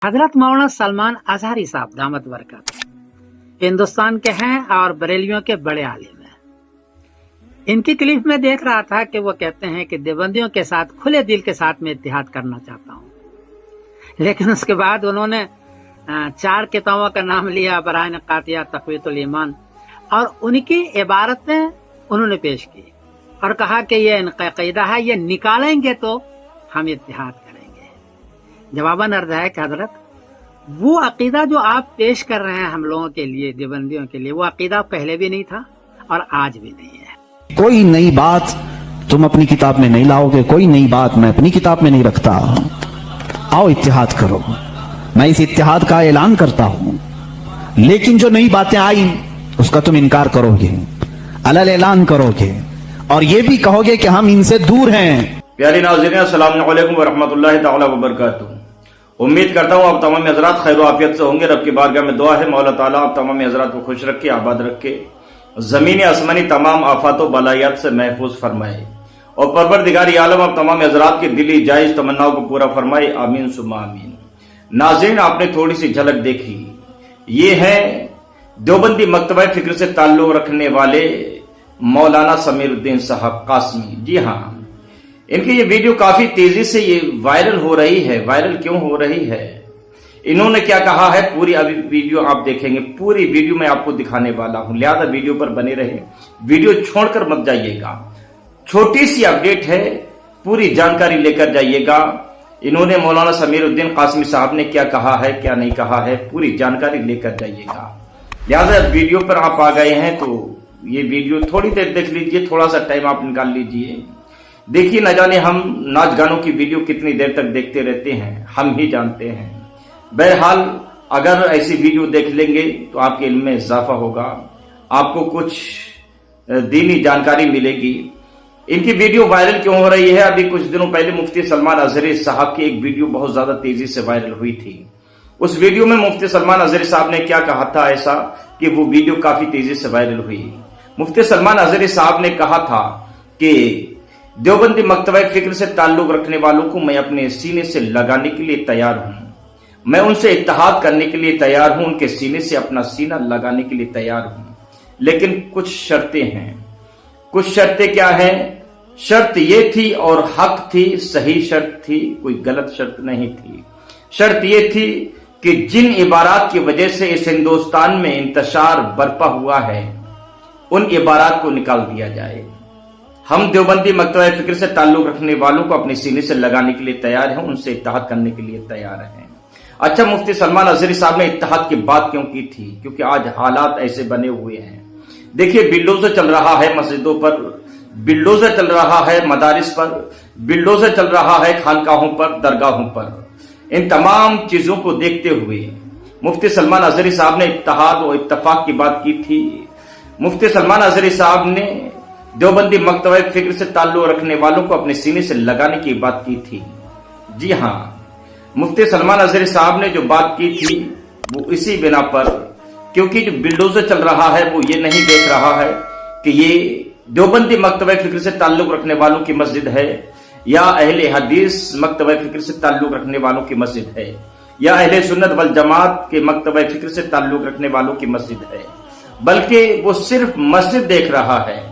हजरत मौलाना सलमान अजहरी साहब दामत बरकत हिंदुस्तान के हैं और बरेलियों के बड़े आलिम हैं। इनकी क्लिप में देख रहा था कि वो कहते हैं कि देवबंदियों के साथ खुले दिल के साथ में इत्तेहाद करना चाहता हूँ, लेकिन उसके बाद उन्होंने 4 किताबों का नाम लिया, बराइन कातिया, तक़वीतुल ईमान, और उनकी इबारतें उन्होंने पेश की और कहा कि ये इनका क़ीदा है, ये निकालेंगे तो हम इत्तेहाद करेंगे। जवाबन अर्ज है कि हजरत वो अकीदा जो आप पेश कर रहे हैं हम लोगों के लिए, देवबंदियों के लिए, वो अकीदा पहले भी नहीं था और आज भी नहीं है। कोई नई बात तुम अपनी किताब में नहीं लाओगे, कोई नई बात मैं अपनी किताब में नहीं रखता। आओ इत्तेहाद करो, मैं इस इत्तेहाद का ऐलान करता हूं, लेकिन जो नई बातें आई उसका तुम इनकार करोगे, अलल ऐलान करोगे और ये भी कहोगे कि हम इनसे दूर हैं। प्यारे नाज़रीन, अस्सलाम वालेकुम वरहमतुल्लाहि तआला वबरकातुहू। उम्मीद करता हूँ आप तमाम हज़रात खैर आफियत से होंगे। रब की बारगाह में दुआ है मौला ताला आप तमाम हज़रात को खुश रखे, आबाद रखे, ज़मीनी आसमानी तमाम आफात व बलायात से महफूज फरमाए और परवरदिगार आलम आप तमाम हज़रात की दिली जायज तमन्नाओं को पूरा फरमाए, आमीन सुम्मा आमीन। नाज़रीन, आपने थोड़ी सी झलक देखी, ये है देवबंदी मकतबा फिक्र से ताल्लुक रखने वाले मौलाना समीरुद्दीन साहब कासमी। जी हाँ, इनकी ये वीडियो काफी तेजी से ये वायरल हो रही है। वायरल क्यों हो रही है, इन्होंने क्या कहा है, पूरी अभी वीडियो आप देखेंगे। पूरी वीडियो मैं आपको दिखाने वाला हूं, लिहाजा वीडियो पर बने रहे, वीडियो छोड़कर मत जाइएगा। छोटी सी अपडेट है, पूरी जानकारी लेकर जाइएगा। इन्होंने मौलाना समीरुद्दीन कासमी साहब ने क्या कहा है, क्या नहीं कहा है, पूरी जानकारी लेकर जाइएगा। लिहाजा वीडियो पर आप आ गए हैं तो ये वीडियो थोड़ी देर देख लीजिए, थोड़ा सा टाइम आप निकाल लीजिए। देखिए, न जाने हम नाच गानों की वीडियो कितनी देर तक देखते रहते हैं, हम ही जानते हैं। बहरहाल अगर ऐसी वीडियो देख लेंगे तो आपके इल्म में इजाफा होगा, आपको कुछ दीनी जानकारी मिलेगी। इनकी वीडियो वायरल क्यों हो रही है, अभी कुछ दिनों पहले मुफ्ती सलमान अजहरी साहब की एक वीडियो बहुत ज्यादा तेजी से वायरल हुई थी। उस वीडियो में मुफ्ती सलमान अजहरी साहब ने क्या कहा था ऐसा कि वो वीडियो काफी तेजी से वायरल हुई। मुफ्ती सलमान अजहरी साहब ने कहा था कि देवबंदी मकतबा फिक्र से ताल्लुक रखने वालों को मैं अपने सीने से लगाने के लिए तैयार हूं, मैं उनसे इत्तेहाद करने के लिए तैयार हूं, उनके सीने से अपना सीना लगाने के लिए तैयार हूं, लेकिन कुछ शर्तें हैं। कुछ शर्तें क्या हैं? शर्त ये थी और हक थी, सही शर्त थी, कोई गलत शर्त नहीं थी। शर्त ये थी कि जिन इबारात की वजह से इस हिंदुस्तान में इंतशार बरपा हुआ है उन इबारात को निकाल दिया जाए। हम देवबंदी मकतबा फिक्र से ताल्लुक रखने वालों को अपने सीने से लगाने के लिए तैयार हैं, उनसे इत्तेहाद करने के लिए तैयार हैं। अच्छा, मुफ्ती सलमान अजहरी साहब ने इत्तेहाद की बात क्यों की थी? क्योंकि आज हालात ऐसे बने हुए हैं। देखिए, बिल्डोजर चल रहा है मस्जिदों पर, बिल्डोजर चल रहा है मदारिस पर, बिल्डोजर चल रहा है खानकाहों पर, दरगाहों पर। इन तमाम चीजों को देखते हुए मुफ्ती सलमान अजहरी साहब ने इत्तेहाद और इत्तफाक की बात की थी। मुफ्ती सलमान अजहरी साहब ने देवबंदी मकतबा फिक्र से ताल्लुक रखने वालों को अपने सीने से लगाने की बात की थी। जी हाँ, मुफ्ती सलमान अजहरी साहब ने जो बात की थी वो इसी बिना पर, क्योंकि जो बिल्डोजर चल रहा है वो ये नहीं देख रहा है कि ये देवबंदी मकतबा फिक्र से ताल्लुक रखने वालों की मस्जिद है या अहले हदीस मकतबा फिक्र से ताल्लुक रखने वालों की मस्जिद है या अहले सुन्नत वल जमात के मकतबा फिक्र से ताल्लुक रखने वालों की मस्जिद है, बल्कि वो सिर्फ मस्जिद देख रहा है।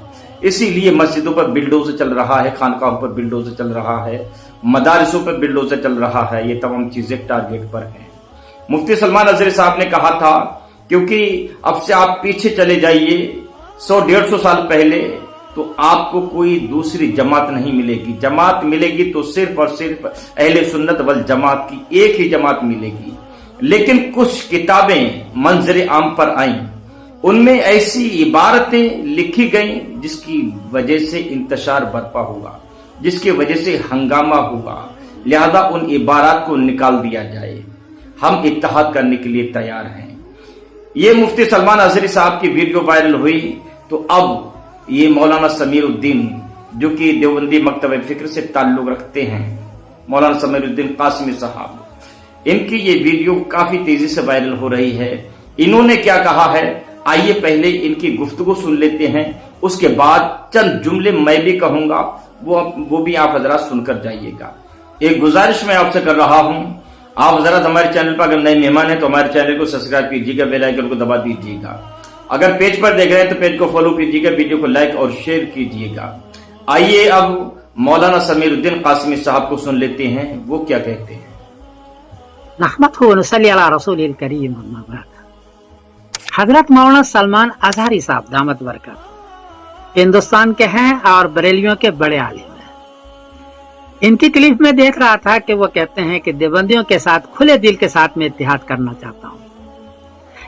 इसीलिए मस्जिदों पर बिल्डोजर चल रहा है, खानकाहों पर बिल्डोजर चल रहा है, मदारिसों पर बिल्डोजर चल रहा है। ये तमाम चीजें टारगेट पर हैं। मुफ्ती सलमान अजहरी साहब ने कहा था, क्योंकि अब से आप पीछे चले जाइए 100-150 साल पहले, तो आपको कोई दूसरी जमात नहीं मिलेगी। जमात मिलेगी तो सिर्फ और सिर्फ अहले सुन्नत वल जमात की एक ही जमात मिलेगी। लेकिन कुछ किताबें मंजर आम पर आईं, उनमें ऐसी इबारतें लिखी गईं जिसकी वजह से इंतशार बरपा हुआ, जिसकी वजह से हंगामा हुआ। लिहाजा उन इबारत को निकाल दिया जाए, हम इत्तेहाद करने के लिए तैयार हैं। ये मुफ्ती सलमान अजहरी साहब की वीडियो वायरल हुई तो अब ये मौलाना समीरुद्दीन, जो कि देवबंदी मकतबा फिक्र से ताल्लुक रखते हैं, मौलाना समीरुद्दीन कासमी साहब, इनकी ये वीडियो काफी तेजी से वायरल हो रही है। इन्होंने क्या कहा है, आइए पहले इनकी गुफ्तगू सुन लेते हैं, उसके बाद चंद जुमले मैं भी कहूंगा, वो भी आप हजरात सुनकर जाइएगा। एक गुजारिश मैं आपसे कर रहा हूं, आप हजरत हमारे चैनल पर अगर नए मेहमान हैं तो हमारे चैनल को सब्सक्राइब कीजिएगा, बेल आइकन को दबा दीजिएगा। अगर पेज पर देख रहे हैं तो पेज को फॉलो कीजिएगा, वीडियो को लाइक और शेयर कीजिएगा। आइए अब मौलाना समीरुद्दीन कासमी साहब को सुन लेते हैं, वो क्या कहते हैं। नहमदुहु व नसल्ली अला रसूलिल करीम, अम्मा बाद। हजरत मौलाना सलमान अजहरी साहब दामत बरकत हिंदुस्तान के हैं और बरेलियों के बड़े आलिम हैं। इनकी क्लिप में देख रहा था कि वो कहते हैं कि देवबंदियों के साथ खुले दिल के साथ में इत्तेहाद करना चाहता हूँ,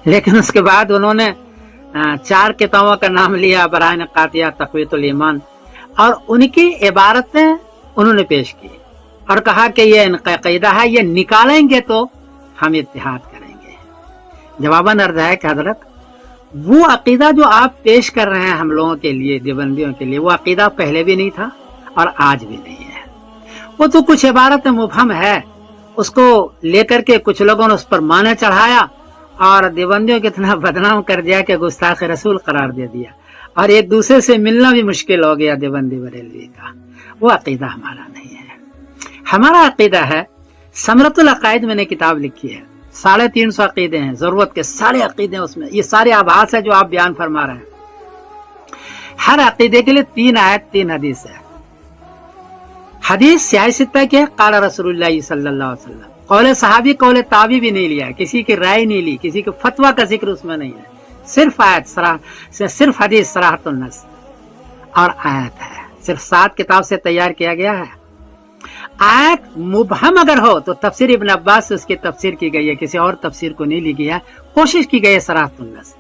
लेकिन उसके बाद उन्होंने 4 किताबों का नाम लिया, बराइन कातिया, तक़वियतुल ईमान, और उनकी इबारतें उन्होंने पेश की और कहा कि ये इनका अक़ीदा है, ये निकालेंगे तो हम इत्तेहाद करेंगे। जवाबन अर्ज़ है कि हजरत वो अक़ीदा जो आप पेश कर रहे हैं हम लोगों के लिए, देवबंदियों के लिए, वो अक़ीदा पहले भी नहीं था और आज भी नहीं है। वो तो कुछ इबारत मुबहम है, उसको लेकर के कुछ लोगों ने उस पर माने चढ़ाया और देवबंदियों को इतना बदनाम कर दिया कि गुस्ताख रसूल करार दे दिया और एक दूसरे से मिलना भी मुश्किल हो गया देवबंदी बरेलवी का। वो अक़ीदा हमारा नहीं है। हमारा अक़ीदा है, समरतुल अक़ाइद मैंने किताब लिखी है, 350 अक़ीदे हैं, जरूरत के सारे अक़ीदे उसमें, ये सारे आभास है जो आप बयान फरमा रहे हैं। हर अक़ीदे के लिए 3 आयत 3 हदीस है। हदीस सियासत के क़ाल रसूलुल्लाह सल्लल्लाहु अलैहि वसल्लम, कौले सहाबी कौले ताबी भी नहीं लिया, किसी की राय नहीं ली, किसी के फतवा का जिक्र उसमें नहीं है, सिर्फ आयत सिर्फ हदीस सराहतुन नस और आयत है। सिर्फ 7 किताब से तैयार किया गया है। आयत मुबहम अगर हो तो तफसीर इब्न अब्बास से उसकी तफसीर की गई है, किसी और तफसीर को नहीं लिखी है, कोशिश की गई है सराहतुन नस।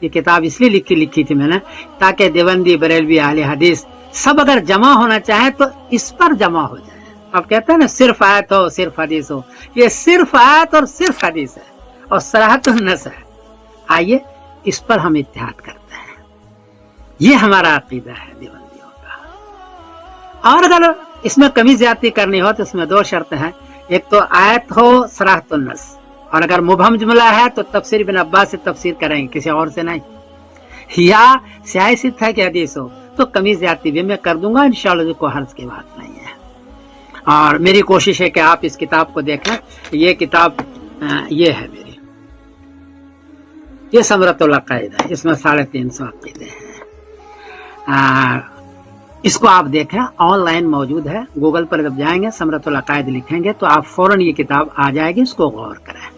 ये किताब इसलिए लिखी थी मैंने ताकि देवबंदी बरेलवी अहले हदीस सब अगर जमा होना चाहे तो इस पर जमा हो जाए। आप कहते हैं ना सिर्फ आयत हो सिर्फ हदीस हो, ये सिर्फ आयत और सिर्फ हदीस है और सराहतुन नस है। आइए इस पर हम इत्तेहाद करते हैं, ये हमारा अक़ीदा है देवबंदियों का। और अगर इसमें कमी ज्यादती करनी हो तो इसमें 2 शर्तें हैं, एक तो आयत हो सराहतुन नस, और अगर मुबहम जुमला है तो तफसीर इब्न अब्बास से तफसीर करेंगे, किसी और से नहीं, या सियासत है कि हदीस हो तो कमी ज्यादती भी मैं कर दूंगा इंशाअल्लाह, कोई हर्ज की बात नहीं है। और मेरी कोशिश है कि आप इस किताब को देखें। ये किताब ये है मेरी, ये समरतुल अक़ाइद है, इसमें 350 अक़ीदे हैं। इसको आप देखें, ऑनलाइन मौजूद है, गूगल पर जब जाएंगे समरतुल अक़ाइद लिखेंगे तो आप फौरन ये किताब आ जाएगी, इसको गौर करें।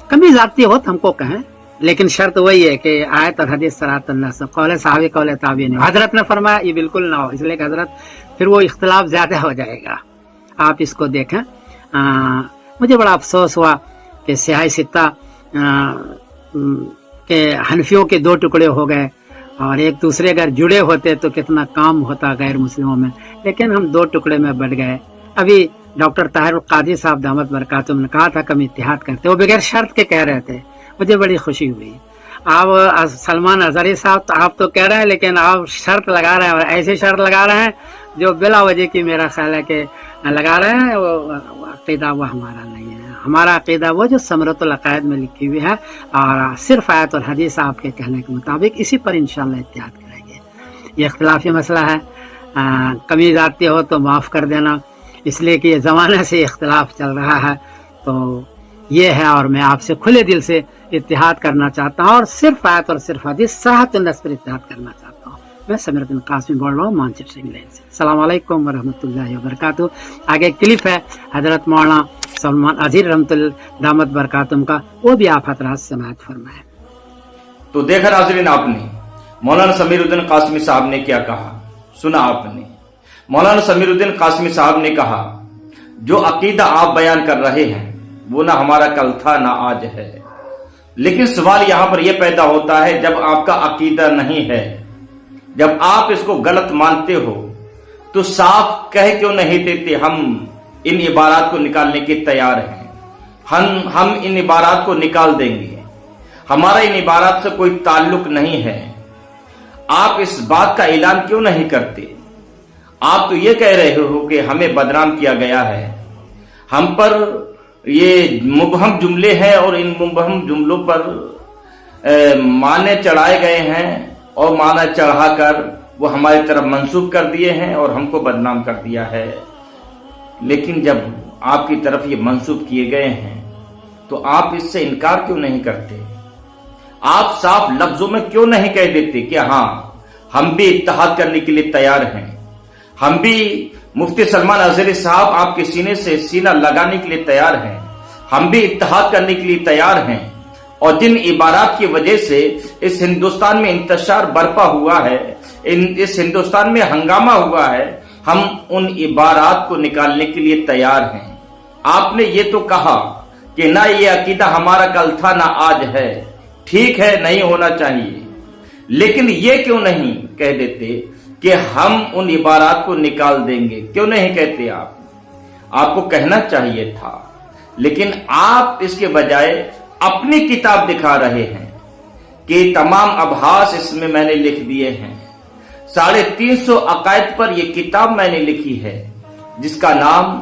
कमी ज्यादती हो तो हमको कहें, लेकिन शर्त वही है कि आयत और हदीस सराहतुन नस, कौले सहाबी कौले ताबी नहीं। हजरत ने फरमाया ये बिल्कुल ना हो, इसलिए कि हजरत फिर वो इख्तिलाफ ज्यादा हो जाएगा। आप इसको देखें। मुझे बड़ा अफसोस हुआ कि सियाही सित्ता के हनफियों के 2 टुकड़े हो गए और एक दूसरे अगर जुड़े होते तो कितना काम होता गैर मुस्लिमों में, लेकिन हम 2 टुकड़े में बढ़ गए। अभी डॉक्टर ताहिर कादी साहब दामत बरकातुहू ने कहा था कि हम इत्तेहाद करते, वो बगैर शर्त के कह रहे थे, मुझे बड़ी खुशी हुई। आप सलमान अजहरी साहब तो आप तो कह रहे हैं, लेकिन आप शर्त लगा रहे हैं और ऐसे शर्त लगा रहे हैं जो बिला वजह की मेरा ख्याल है कि लगा रहे हैं। वो अक़ीदा वो हमारा नहीं है। हमारा अक़ीदा वो जो समरतुल अक़ाइद में लिखी हुई है और सिर्फ आयत और हदीस आपके कहने के मुताबिक, इसी पर इंशाअल्लाह इत्तेहाद करेंगे। ये इख्तिलाफी मसला है, कमी ज़्यादती हो तो माफ़ कर देना, इसलिए कि ये ज़माने से इख्तिलाफ चल रहा है। तो ये है, और मैं आपसे खुले दिल से इत्तेहाद करना चाहता हूँ और सिर्फ आयत और सिर्फ हदीस सराहतुन नस पर इत्तेहाद करना चाहता हूँ। मैं समीरुद्दीन कासमी बोल रहा हूँ मानचित्र इंग्लैंड से। अस्सलाम वालेकुम व रहमतुल्लाहि व बरकातुहू। आगे क्लिप है हजरत मौलाना सलमान अज़हरी रहमतुल्लाह दामत बरकातुहू का, वो भी आप हजरात समाअत फरमाएं। तो देखा नाज़रीन आपने मौलाना समीरुद्दीन कासमी साहब ने क्या कहा, सुना आपने। मौलाना समीरुद्दीन कासमी साहब ने कहा जो अकीदा आप बयान कर रहे हैं वो ना हमारा कल था ना आज है, लेकिन सवाल यहां पर यह पैदा होता है जब आपका अकीदा नहीं है, जब आप इसको गलत मानते हो तो साफ कह क्यों नहीं देते हम इन इबारात को निकालने के तैयार हैं, हम इन इबारात को निकाल देंगे, हमारा इन इबारात से कोई ताल्लुक नहीं है। आप इस बात का ऐलान क्यों नहीं करते? आप तो ये कह रहे हो कि हमें बदनाम किया गया है, हम पर ये मुबहम जुमले हैं और इन मुबहम जुमलों पर माने चढ़ाए गए हैं और माना चढ़ाकर वो हमारी तरफ मंसूब कर दिए हैं और हमको बदनाम कर दिया है। लेकिन जब आपकी तरफ ये मंसूब किए गए हैं तो आप इससे इनकार क्यों नहीं करते? आप साफ लफ्जों में क्यों नहीं कह देते कि हाँ हम भी इत्तेहाद करने के लिए तैयार हैं, हम भी मुफ्ती सलमान अजहरी साहब आपके सीने से सीना लगाने के लिए तैयार हैं, हम भी इत्तेहाद करने के लिए तैयार हैं। और जिन इबारात की वजह से इस हिंदुस्तान में इंतशार बरपा हुआ है, इस हिंदुस्तान में हंगामा हुआ है, हम उन इबारात को निकालने के लिए तैयार हैं। आपने ये तो कहा कि ना ये अकीदा हमारा कल था ना आज है, ठीक है नहीं होना चाहिए, लेकिन ये क्यों नहीं कह देते कि हम उन इबारात को निकाल देंगे? क्यों नहीं कहते आप? आपको कहना चाहिए था, लेकिन आप इसके बजाय अपनी किताब दिखा रहे हैं कि तमाम अभास इसमें मैंने लिख दिए हैं। 350 अकायद पर यह किताब मैंने लिखी है जिसका नाम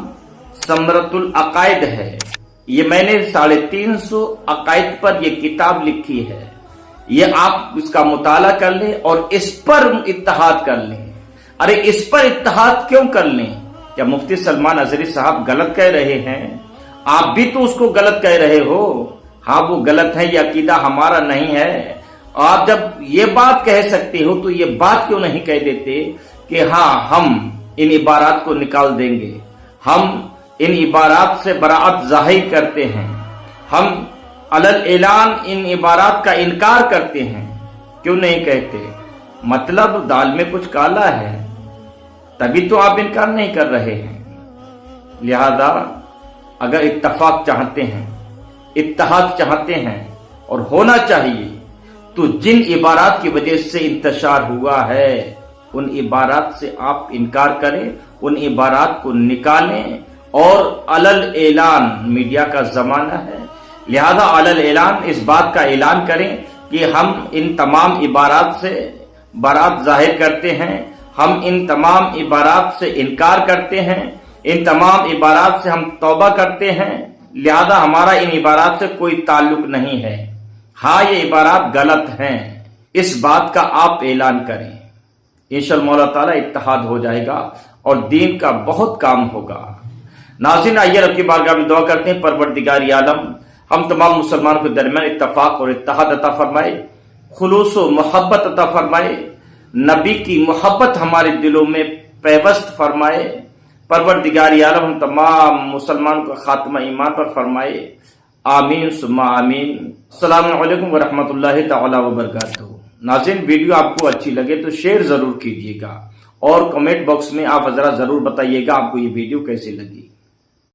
समरतुल अकायद है। ये मैंने 350 अकायद पर यह किताब लिखी है, ये आप इसका मुताला कर लें और इस पर इत्तेहाद कर लें। अरे इस पर इत्तेहाद क्यों कर लें? क्या मुफ्ती सलमान अजहरी साहब गलत कह रहे हैं? आप भी तो उसको गलत कह रहे हो। हाँ वो गलत है, ये अकीदा हमारा नहीं है। आप जब ये बात कह सकते हो तो ये बात क्यों नहीं कह देते कि हाँ हम इन इबारात को निकाल देंगे, हम इन इबारात से बराअत जाहिर करते हैं, हम अलल ऐलान इन इबारात का इनकार करते हैं? क्यों नहीं कहते? मतलब दाल में कुछ काला है, तभी तो आप इनकार नहीं कर रहे हैं। लिहाजा अगर इत्तफाक चाहते हैं, इत्तेहाद चाहते हैं और होना चाहिए, तो जिन इबारात की वजह से इंतशार हुआ है उन इबारात से आप इनकार करें, उन इबारात को निकालें और अलल ऐलान, मीडिया का जमाना है, लिहाजा अलल ऐलान इस बात का ऐलान करें कि हम इन तमाम इबारात से बरात जाहिर करते हैं, हम इन तमाम इबारात से इनकार करते हैं, इन तमाम इबारात से हम तौबा करते हैं, लिहाजा हमारा इन इबारात से कोई ताल्लुक नहीं है। हाँ ये इबारात गलत हैं, इस बात का आप ऐलान करें। इंशाअल्लाह मौला ताला इत्तेहाद हो जाएगा और दीन का बहुत काम होगा। नाज़रीन आइए रब की बारगाह में दुआ करते हैं, परवरदिगार आलम हम तमाम मुसलमानों के दरमियान इत्तफाक और इत्तेहाद अता फरमाए, खुलूस व मोहब्बत अता फरमाए, नबी की मोहब्बत हमारे दिलों में पैवस्त फरमाए। परवरदिगार आलम हम तमाम मुसलमानों का खात्मा ईमान पर फरमाए। आमीन सुम्मा आमीन। अस्सलामु अलैकुम व रहमतुल्लाहि तआला व बरकातहू। नाज़रीन वीडियो आपको अच्छी लगे तो शेयर जरूर कीजिएगा और कमेंट बॉक्स में आप हजरा जरूर बताइएगा आपको ये वीडियो कैसी लगी।